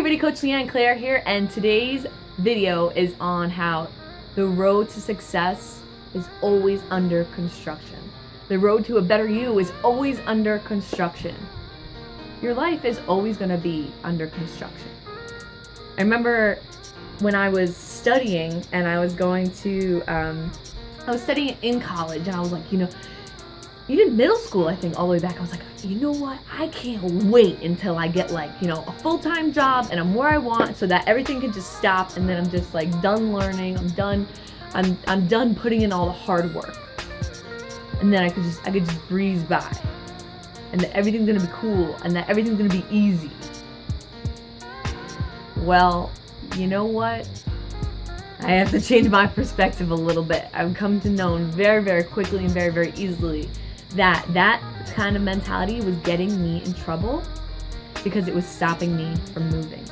everybody, Coach LeeAnn Claire here, and today's video is on how the road to success is always under construction. The road to a better you is always under construction. Your life is always going to be under construction. I remember when I was studying and I was going to, I was studying in college, and I was like, even middle school, I think all the way back, I was like, you know what? I can't wait until I get a full-time job and I'm where I want, so that everything can just stop, and then I'm just done learning. I'm done putting in all the hard work, and then I could just breeze by, and that everything's gonna be cool, and that everything's gonna be easy. Well, you know what? I have to change my perspective a little bit. I've come to know very, very quickly and very, very easily that kind of mentality was getting me in trouble because it was stopping me from moving.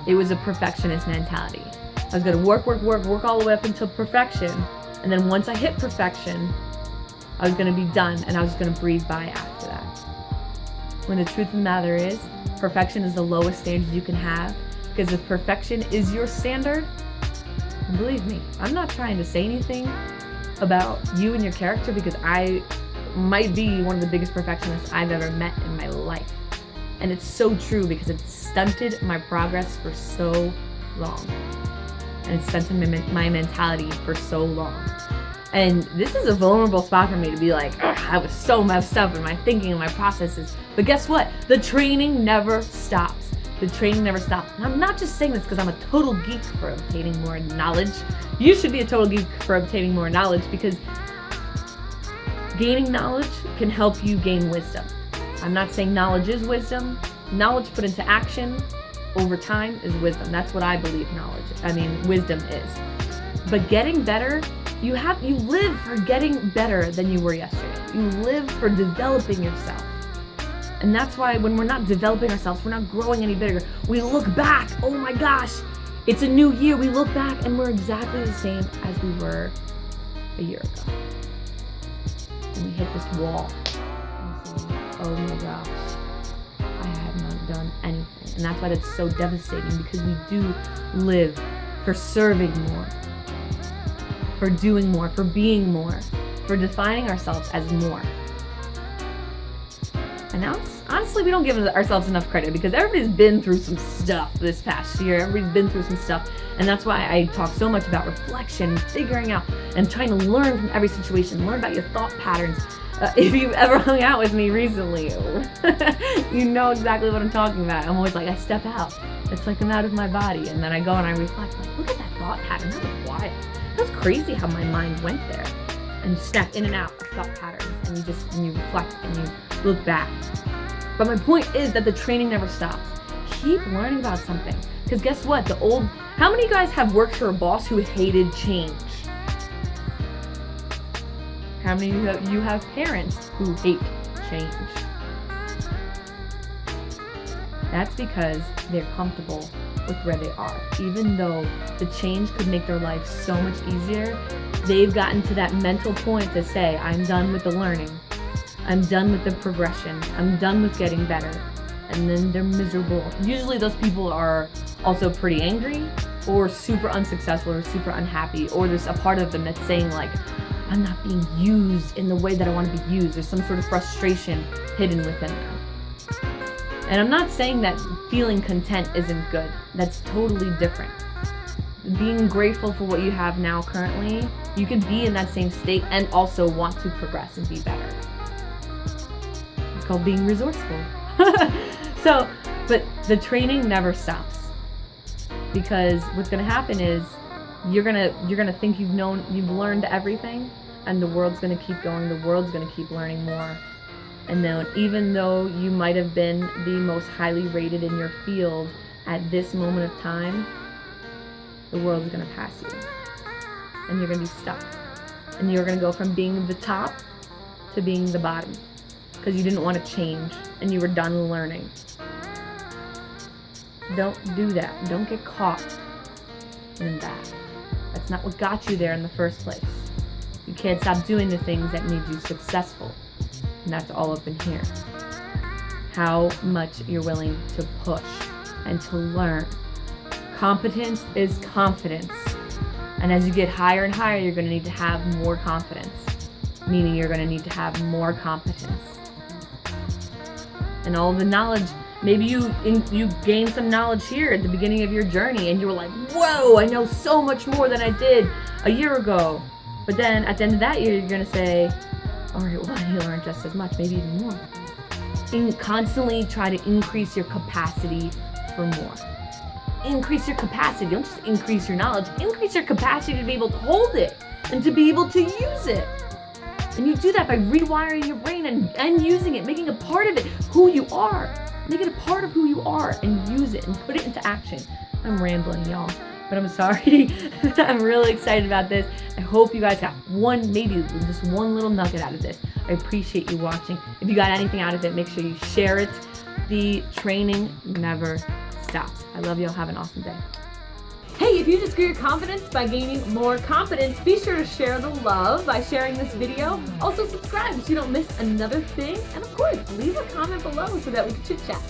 It was a perfectionist mentality. I was gonna work all the way up until perfection, and then once I hit perfection, I was gonna be done, and I was gonna breeze by after that. When the truth of the matter is, perfection is the lowest standard you can have, because if perfection is your standard, and believe me, I'm not trying to say anything about you and your character, because I might be one of the biggest perfectionists I've ever met in my life. And it's so true, because it stunted my progress for so long. And it stunted my mentality for so long. And this is a vulnerable spot for me to be like, I was so messed up in my thinking and my processes. But guess what? The training never stops. The training never stops. And I'm not just saying this because I'm a total geek for obtaining more knowledge. You should be a total geek for obtaining more knowledge, because gaining knowledge can help you gain wisdom. I'm not saying knowledge is wisdom. Knowledge put into action over time is wisdom. That's what I believe wisdom is. But getting better, you live for getting better than you were yesterday. You live for developing yourself. And that's why when we're not developing ourselves, we're not growing any bigger. We look back, oh my gosh, it's a new year. We look back and we're exactly the same as we were a year ago. And we hit this wall and we say, oh my gosh, I have not done anything. And that's why that's so devastating, because we do live for serving more, for doing more, for being more, for defining ourselves as more. And now, honestly, we don't give ourselves enough credit, because everybody's been through some stuff this past year. Everybody's been through some stuff. And that's why I talk so much about reflection, figuring out, and trying to learn from every situation, learn about your thought patterns. If you've ever hung out with me recently, you know exactly what I'm talking about. I'm always like, I step out. It's like I'm out of my body. And then I go and I reflect, look at that thought pattern. That was wild. That was crazy how my mind went there. And you snap in and out of thought patterns, and you reflect and you look back. But my point is that the training never stops. Keep learning about something, because guess what? How many guys have worked for a boss who hated change? How many of you have parents who hate change? That's because they're comfortable with where they are. Even though the change could make their life so much easier, they've gotten to that mental point to say, I'm done with the learning. I'm done with the progression. I'm done with getting better. And then they're miserable. Usually those people are also pretty angry, or super unsuccessful, or super unhappy, or there's a part of them that's saying I'm not being used in the way that I want to be used. There's some sort of frustration hidden within them. And I'm not saying that feeling content isn't good. That's totally different. Being grateful for what you have now currently, you can be in that same state and also want to progress and be better. It's called being resourceful. But the training never stops, because what's gonna happen is you're gonna think you've learned everything, and the world's gonna keep going. The world's gonna keep learning more. And then even though you might have been the most highly rated in your field at this moment of time, the world is going to pass you, and you're going to be stuck, and you're going to go from being the top to being the bottom, because you didn't want to change and you were done learning. Don't do that. Don't get caught in that. That's not what got you there in the first place. You can't stop doing the things that made you successful, and that's all up in here. how much you're willing to push and to learn. Competence is confidence. And as you get higher and higher, you're going to need to have more confidence, meaning you're going to need to have more competence. And all the knowledge, maybe you gained some knowledge here at the beginning of your journey and you were like, whoa, I know so much more than I did a year ago. But then at the end of that year, you're going to say, all right, well, I learned just as much, maybe even more. Constantly try to increase your capacity for more. Increase your capacity. Don't just increase your knowledge. Increase your capacity to be able to hold it and to be able to use it. And you do that by rewiring your brain and using it, making a part of it who you are. Make it a part of who you are and use it and put it into action. I'm rambling, y'all, but I'm sorry. I'm really excited about this. I hope you guys got maybe just one little nugget out of this. I appreciate you watching. If you got anything out of it, make sure you share it. The training never stops. I love y'all. Have an awesome day. Hey, if you just grew your confidence by gaining more confidence, be sure to share the love by sharing this video. Also subscribe so you don't miss another thing. And of course, leave a comment below so that we can chit chat.